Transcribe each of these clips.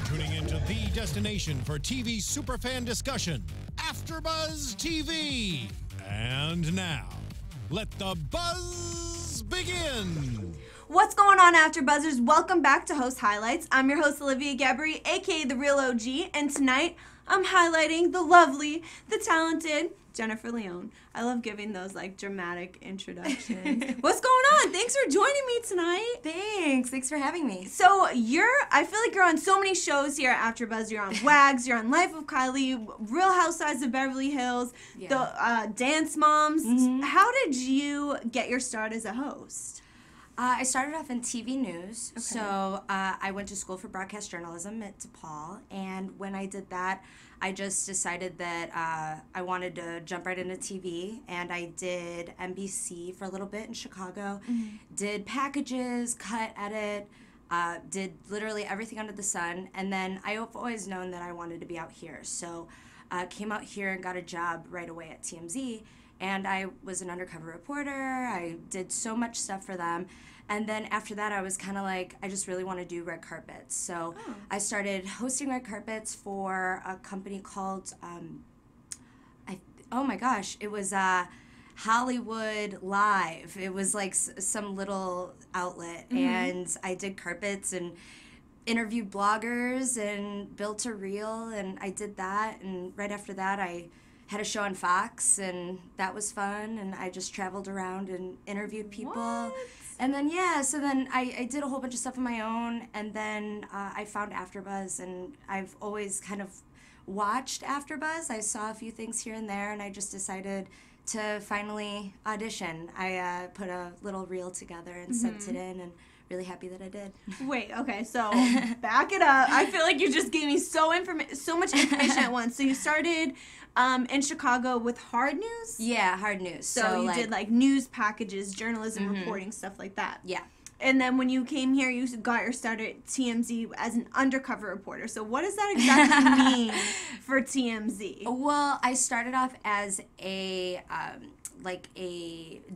tuning into the destination for TV superfan discussion, AfterBuzz TV. And now, let the buzz begin. What's going on, AfterBuzzers? Welcome back to Host Highlights. I'm your host, Olivia Gabaree, aka The Real OG, and tonight I'm highlighting the lovely, the talented Jennifer Leone. I love giving those dramatic introductions. What's going on? Thanks for joining me tonight. Thanks for having me. So I feel like you're on so many shows here at AfterBuzz. You're on Wags, you're on Life of Kylie, Real Housewives of Beverly Hills, the Dance Moms. Mm-hmm. How did you get your start as a host? I started off in TV news, so I went to school for broadcast journalism at DePaul, and when I did that, I just decided that I wanted to jump right into TV, and I did NBC for a little bit in Chicago, did packages, cut, edit, did literally everything under the sun, and then I've always known that I wanted to be out here, so came out here and got a job right away at TMZ. And I was an undercover reporter. I did so much stuff for them. And then after that, I was kind of like, I just really want to do red carpets. So I started hosting red carpets for a company called, it was Hollywood Live. It was like some little outlet. Mm-hmm. And I did carpets and interviewed bloggers and built a reel. And I did that. And right after that, I had a show on Fox, and that was fun, and I just traveled around and interviewed people. What? And then, so then I did a whole bunch of stuff on my own, and then I found AfterBuzz, and I've always kind of watched AfterBuzz. I saw a few things here and there, and I just decided to finally audition. I put a little reel together and sent it in, and really happy that I did. Wait, okay, so back it up. I feel like you just gave me so much information at once. So you started in Chicago with Hard News? Yeah, Hard News. So you did news packages, journalism, reporting, stuff like that. Yeah. And then when you came here, you got your start at TMZ as an undercover reporter. So what does that exactly mean for TMZ? Well, I started off as a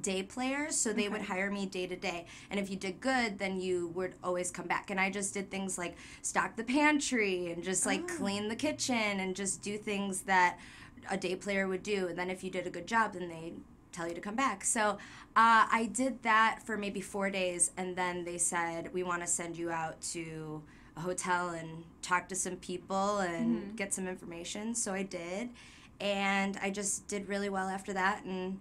day player, so they would hire me day to day, and if you did good, then you would always come back, and I just did things like stock the pantry and just clean the kitchen and just do things that a day player would do, and then if you did a good job, then they tell you to come back. So I did that for maybe 4 days, and then they said, we want to send you out to a hotel and talk to some people and get some information. So I did, and I just did really well after that, and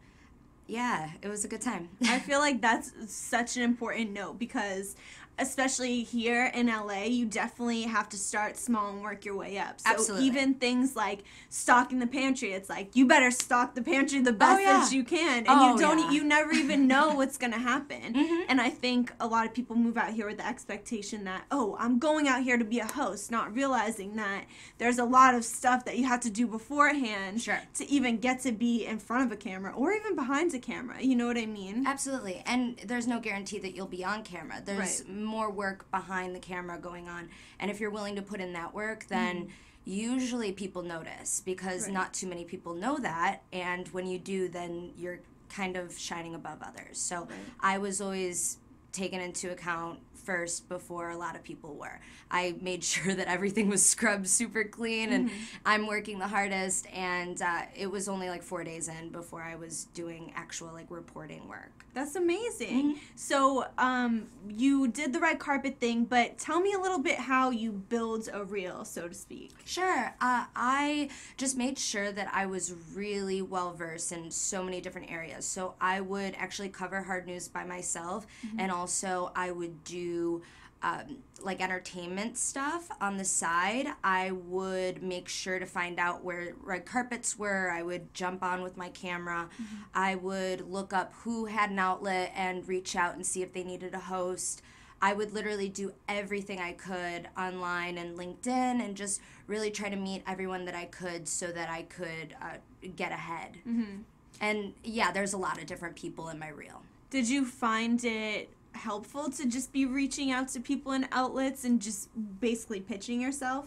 yeah, it was a good time. I feel like that's such an important note because especially here in LA, you definitely have to start small and work your way up. So Absolutely. Even things like stocking the pantry, it's like you better stock the pantry the best that you can, and you never even know what's gonna happen. And I think a lot of people move out here with the expectation that I'm going out here to be a host, not realizing that there's a lot of stuff that you have to do beforehand to even get to be in front of a camera or even behind a camera. You know what I mean? Absolutely, and there's no guarantee that you'll be on camera. There's more work behind the camera going on, and if you're willing to put in that work, then usually people notice because not too many people know that, and when you do, then you're kind of shining above others. So I was always taken into account first before a lot of people were. I made sure that everything was scrubbed super clean, and I'm working the hardest, and it was only 4 days in before I was doing actual reporting work. That's amazing. So you did the red carpet thing, but tell me a little bit how you build a reel, so to speak. Sure. I just made sure that I was really well versed in so many different areas. So I would actually cover hard news by myself, and also I would do entertainment stuff on the side. I would make sure to find out where red carpets were. I would jump on with my camera. I would look up who had an outlet and reach out and see if they needed a host. I would literally do everything I could online and LinkedIn and just really try to meet everyone that I could so that I could get ahead. And yeah, there's a lot of different people in my reel. Did you find it helpful to just be reaching out to people in outlets and just basically pitching yourself?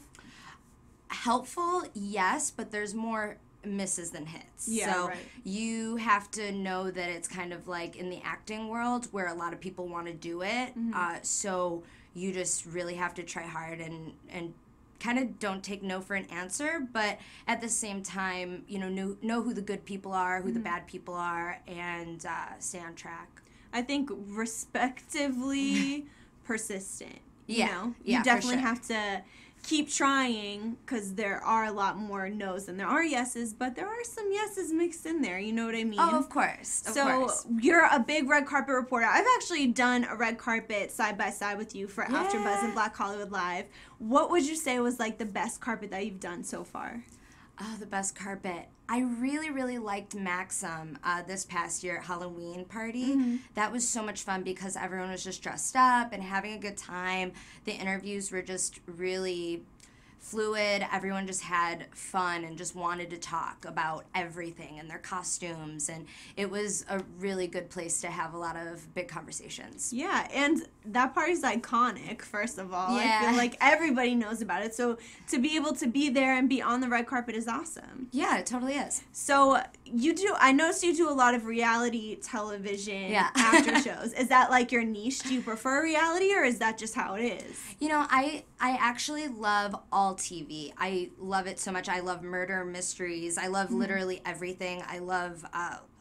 Helpful, yes, but there's more misses than hits. Yeah, so right. You have to know that it's kind of like in the acting world where a lot of people want to do it. So you just really have to try hard and kind of don't take no for an answer, but at the same time, you know who the good people are, who the bad people are, and stay on track. I think respectively persistent. You know? Yeah, you definitely have to keep trying, because there are a lot more no's than there are yeses, but there are some yeses mixed in there. You know what I mean? Oh, of course. So you're a big red carpet reporter. I've actually done a red carpet side by side with you for AfterBuzz and Black Hollywood Live. What would you say was like the best carpet that you've done so far? Oh, the best carpet. I really, really liked Maxim this past year at Halloween party. That was so much fun because everyone was just dressed up and having a good time. The interviews were just really fluid. Everyone just had fun and just wanted to talk about everything and their costumes, and it was a really good place to have a lot of big conversations. Yeah, and that party's iconic, first of all. Yeah. I feel like everybody knows about it, so to be able to be there and be on the red carpet is awesome. Yeah, it totally is. So I noticed you do a lot of reality television after shows. Is that like your niche? Do you prefer reality, or is that just how it is? You know, I actually love all TV. I love it so much. I love murder mysteries. I love literally everything. I love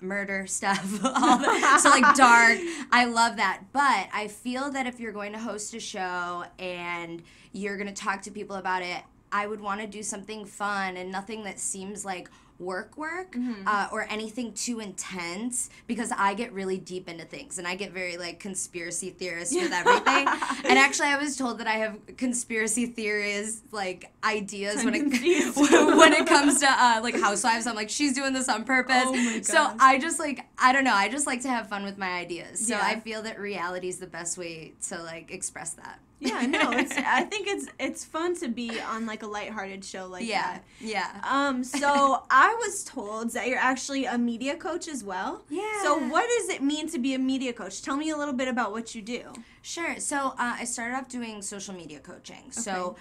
murder stuff. So like dark. I love that. But I feel that if you're going to host a show and you're going to talk to people about it, I would want to do something fun and nothing that seems like work or anything too intense, because I get really deep into things and I get very like conspiracy theorist with everything. And actually I was told that I have conspiracy theories like ideas when it comes to like housewives. I'm like, she's doing this on purpose. Oh my gosh. So I just like, I don't know, I just like to have fun with my ideas. So I feel that reality is the best way to like express that. Yeah, I know. I think it's fun to be on like a lighthearted show like that. Yeah. So I was told that you're actually a media coach as well. Yeah. So what does it mean to be a media coach? Tell me a little bit about what you do. Sure. So I started off doing social media coaching. Okay. So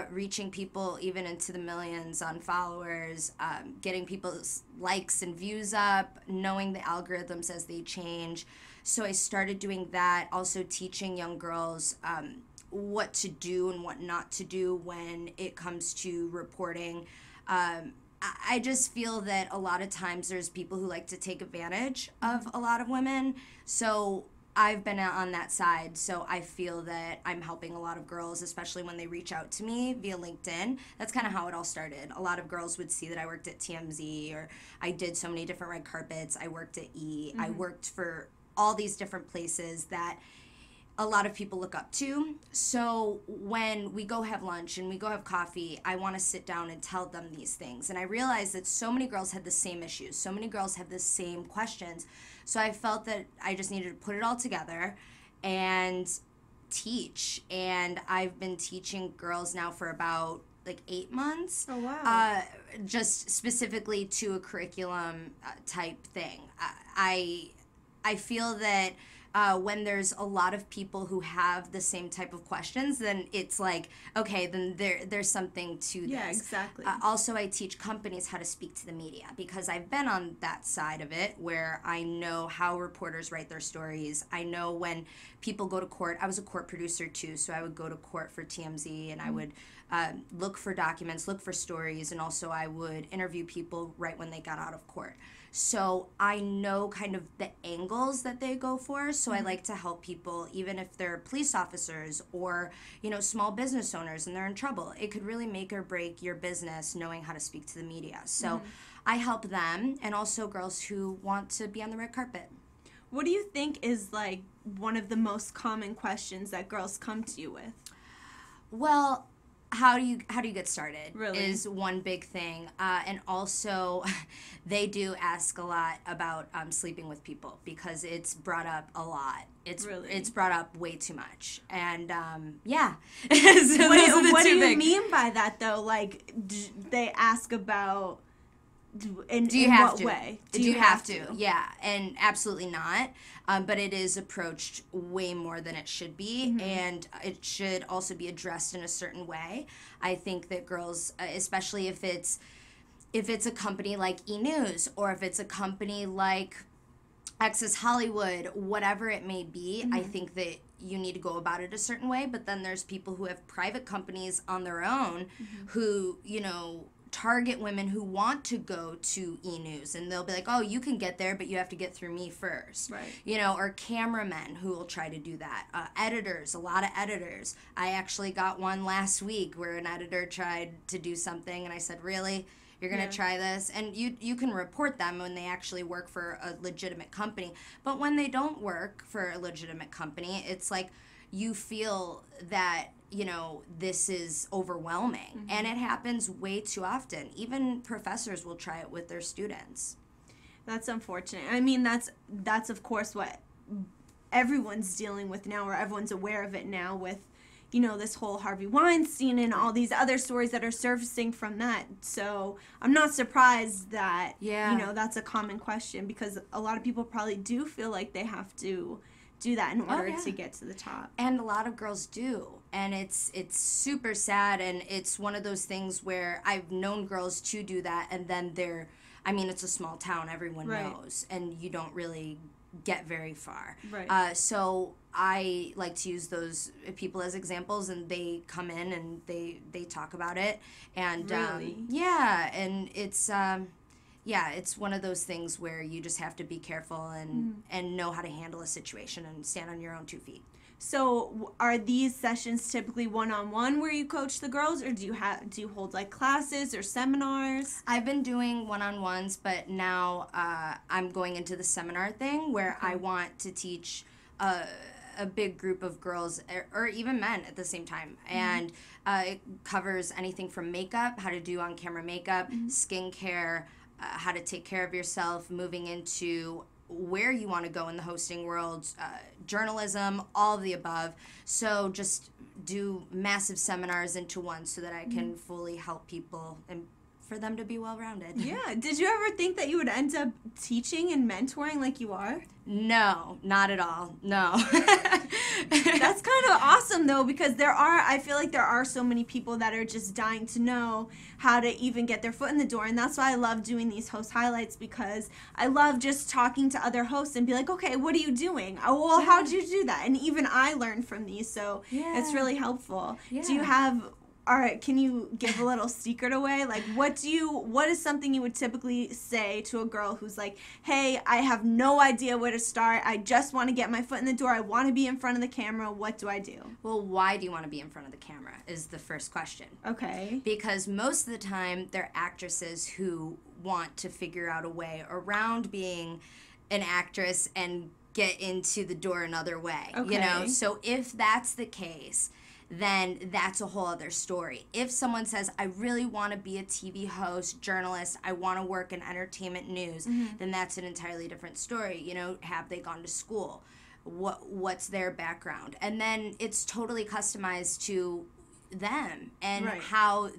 reaching people even into the millions on followers, getting people's likes and views up, knowing the algorithms as they change. So I started doing that, also teaching young girls what to do and what not to do when it comes to reporting. I just feel that a lot of times there's people who like to take advantage of a lot of women. So I've been on that side. So I feel that I'm helping a lot of girls, especially when they reach out to me via LinkedIn. That's kind of how it all started. A lot of girls would see that I worked at TMZ, or I did so many different red carpets. I worked at E. I worked for all these different places that a lot of people look up to. So when we go have lunch and we go have coffee, I want to sit down and tell them these things. And I realized that so many girls had the same issues. So many girls have the same questions. So I felt that I just needed to put it all together and teach. And I've been teaching girls now for about like 8 months. Oh, wow. Just specifically to a curriculum type thing. I feel that when there's a lot of people who have the same type of questions, then it's like, okay, then there's something to this. Yeah, exactly. Also, I teach companies how to speak to the media, because I've been on that side of it where I know how reporters write their stories. I know when people go to court. I was a court producer too, so I would go to court for TMZ and I would look for documents, look for stories, and also I would interview people right when they got out of court. So I know kind of the angles that they go for. So I like to help people, even if they're police officers or, you know, small business owners and they're in trouble. It could really make or break your business knowing how to speak to the media. So I help them, and also girls who want to be on the red carpet. What do you think is like one of the most common questions that girls come to you with? Well, how do you get started? Really? Is one big thing. And also, they do ask a lot about sleeping with people, because it's brought up a lot. It's brought up way too much. And yeah. So what do you mean by that, though? Like, they ask about... In what way? Do you have to? Yeah, and absolutely not. But it is approached way more than it should be, and it should also be addressed in a certain way. I think that girls, especially if it's a company like E! News, or if it's a company like Access Hollywood, whatever it may be, I think that you need to go about it a certain way, but then there's people who have private companies on their own who, you know, target women who want to go to E-News, and they'll be like, oh, you can get there, but you have to get through me first. Right. You know, or cameramen who will try to do that. Editors, a lot of editors. I actually got one last week where an editor tried to do something, and I said, really? You're going to try this? And you can report them when they actually work for a legitimate company. But when they don't work for a legitimate company, it's like you feel that, you know, this is overwhelming. And it happens way too often. Even professors will try it with their students. That's unfortunate. I mean, that's of course what everyone's dealing with now, or everyone's aware of it now with, you know, this whole Harvey Weinstein and all these other stories that are surfacing from that. So I'm not surprised that, you know, that's a common question, because a lot of people probably do feel like they have to do that in order to get to the top. And a lot of girls do. And it's super sad, and it's one of those things where I've known girls to do that, and then I mean, it's a small town, everyone knows, and you don't really get very far. Right. So I like to use those people as examples, and they come in and they talk about it. And really? And it's one of those things where you just have to be careful and know how to handle a situation and stand on your own 2 feet. So are these sessions typically one-on-one where you coach the girls, or do you hold like classes or seminars? I've been doing one-on-ones, but now I'm going into the seminar thing where I want to teach a big group of girls or even men at the same time. And it covers anything from makeup, how to do on-camera makeup, skincare, how to take care of yourself, moving into where you want to go in the hosting world, journalism, all of the above. So just do massive seminars into one so that I can fully help people and for them to be well-rounded. Yeah. Did you ever think that you would end up teaching and mentoring like you are? No, not at all. No. That's kind of awesome, though, because I feel like there are so many people that are just dying to know how to even get their foot in the door. And that's why I love doing these host highlights, because I love just talking to other hosts and be like, okay, what are you doing? Oh, well, how'd you do that? And even I learn from these, so it's really helpful. Yeah. Do you have... All right, can you give a little secret away? Like, what is something you would typically say to a girl who's like, hey, I have no idea where to start. I just want to get my foot in the door. I want to be in front of the camera. What do I do? Well, why do you want to be in front of the camera is the first question. Okay. Because most of the time, they're actresses who want to figure out a way around being an actress and get into the door another way. Okay. You know? So if that's the case, then that's a whole other story. If someone says, I really want to be a TV host, journalist, I want to work in entertainment news, then that's an entirely different story. You know, have they gone to school? What's their background? And then it's totally customized to them and how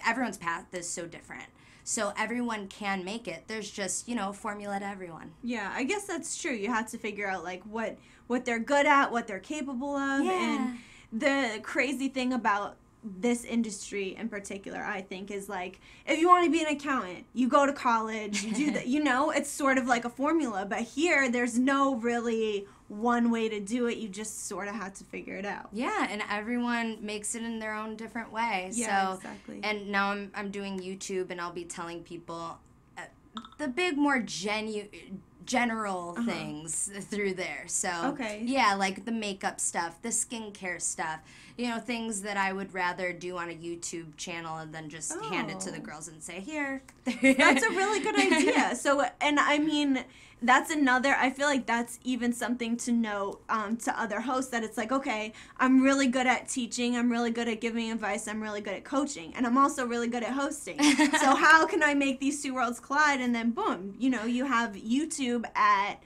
everyone's path is so different. So everyone can make it. There's just, you know, a formula to everyone. Yeah, I guess that's true. You have to figure out, like, what they're good at, what they're capable of, and the crazy thing about this industry in particular, I think, is like, if you want to be an accountant, you go to college, you do that, you know, it's sort of like a formula. But here, there's no really one way to do it. You just sort of have to figure it out. Yeah, and everyone makes it in their own different way. Yeah, so, exactly. And now I'm doing YouTube, and I'll be telling people the big, more general things through there. So yeah, like the makeup stuff, the skincare stuff, you know, things that I would rather do on a YouTube channel and then just hand it to the girls and say, here. That's a really good idea. So, and I mean, that's another, I feel like that's even something to note to other hosts, that it's like, okay, I'm really good at teaching, I'm really good at giving advice, I'm really good at coaching, and I'm also really good at hosting. So how can I make these two worlds collide? And then boom, you know, you have YouTube at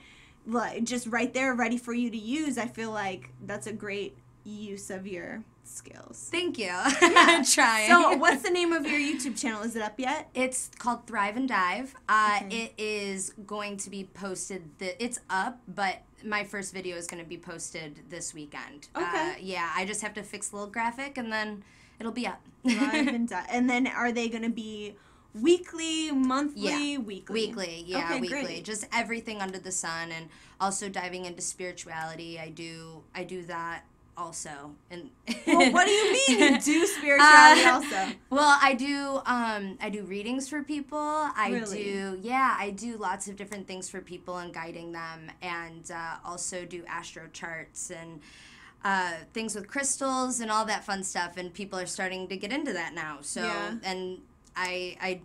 like just right there ready for you to use. I feel like that's a great use of your skills. Thank you. Yeah. I'm trying. So what's the name of your YouTube channel? Is it up yet? It's called Thrive and Dive. It is going to be posted. It's up, but my first video is going to be posted this weekend. Okay. Yeah, I just have to fix the little graphic, and then it'll be up. Thrive and Dive. And then are they going to be weekly, monthly, yeah. Weekly, yeah, okay, weekly. Great. Just everything under the sun, and also diving into spirituality. I do that also. And well, what do you mean you do spirituality also? Well, I do readings for people. I do lots of different things for people and guiding them, and also do astro charts and things with crystals and all that fun stuff, and people are starting to get into that now. So and I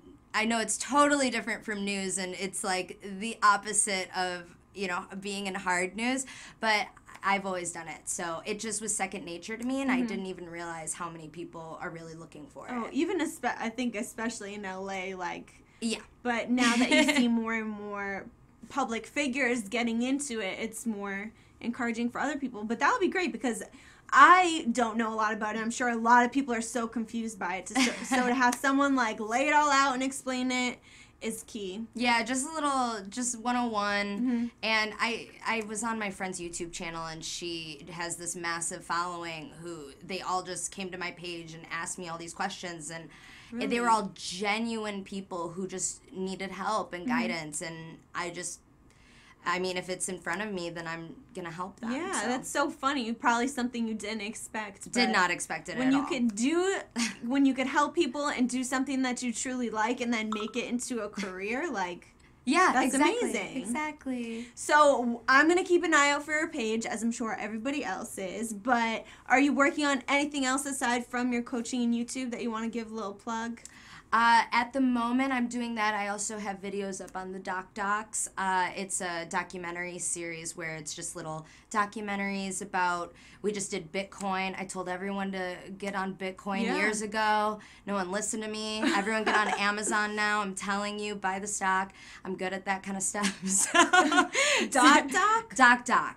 know it's totally different from news, and it's like the opposite of, you know, being in hard news, but I've always done it. So it just was second nature to me, and I didn't even realize how many people are really looking for it. Oh, even I think especially in LA, like... Yeah. But now that you see more and more public figures getting into it, it's more encouraging for other people. But that would be great, because I don't know a lot about it. I'm sure a lot of people are so confused by it. So to have someone like lay it all out and explain it is key. Yeah, just 101. And I was on my friend's YouTube channel, and she has this massive following who they all just came to my page and asked me all these questions, and they were all genuine people who just needed help and guidance, and I mean, if it's in front of me, then I'm going to help them. Yeah, that's so funny. Probably something you didn't expect. Did not expect it at all. When you could help people and do something that you truly like and then make it into a career, like, yeah, that's exactly, amazing. Exactly. So I'm going to keep an eye out for your page, as I'm sure everybody else is. But are you working on anything else aside from your coaching and YouTube that you want to give a little plug? At the moment, I'm doing that. I also have videos up on the Docs. It's a documentary series where it's just little documentaries about, we just did Bitcoin. I told everyone to get on Bitcoin years ago. No one listened to me. Everyone get on Amazon now. I'm telling you, buy the stock. I'm good at that kind of stuff. So. Docs.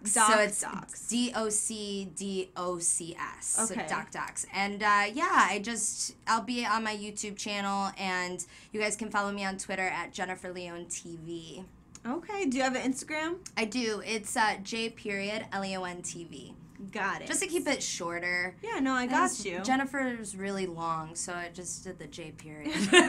So it's DOCDOCS. Okay. So Docs. And I'll be on my YouTube channel, and you guys can follow me on Twitter at Jennifer Leone TV. Okay. Do you have an Instagram? I do. It's J.Leon TV. Got it. Just to keep it shorter. Yeah, no, I got you. Jennifer's really long, so I just did the J period. You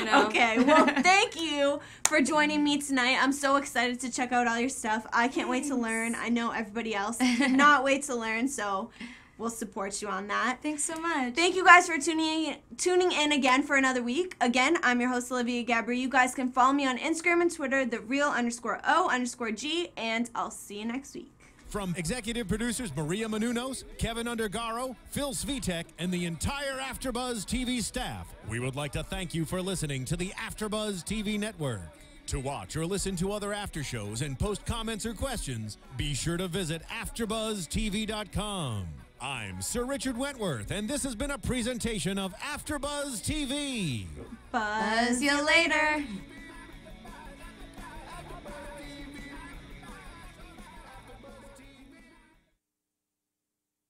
know? Okay, well, thank you for joining me tonight. I'm so excited to check out all your stuff. I can't wait to learn. I know everybody else cannot wait to learn, so we'll support you on that. Thanks so much. Thank you guys for tuning in again for another week. Again, I'm your host, Olivia Gabaree. You guys can follow me on Instagram and Twitter, @real_O_G, and I'll see you next week. From executive producers Maria Menounos, Keven Undergaro, Phil Svitek, and the entire AfterBuzz TV staff, we would like to thank you for listening to the AfterBuzz TV network. To watch or listen to other after shows and post comments or questions, be sure to visit AfterBuzzTV.com. I'm Sir Richard Wentworth, and this has been a presentation of AfterBuzz TV. Buzz you later.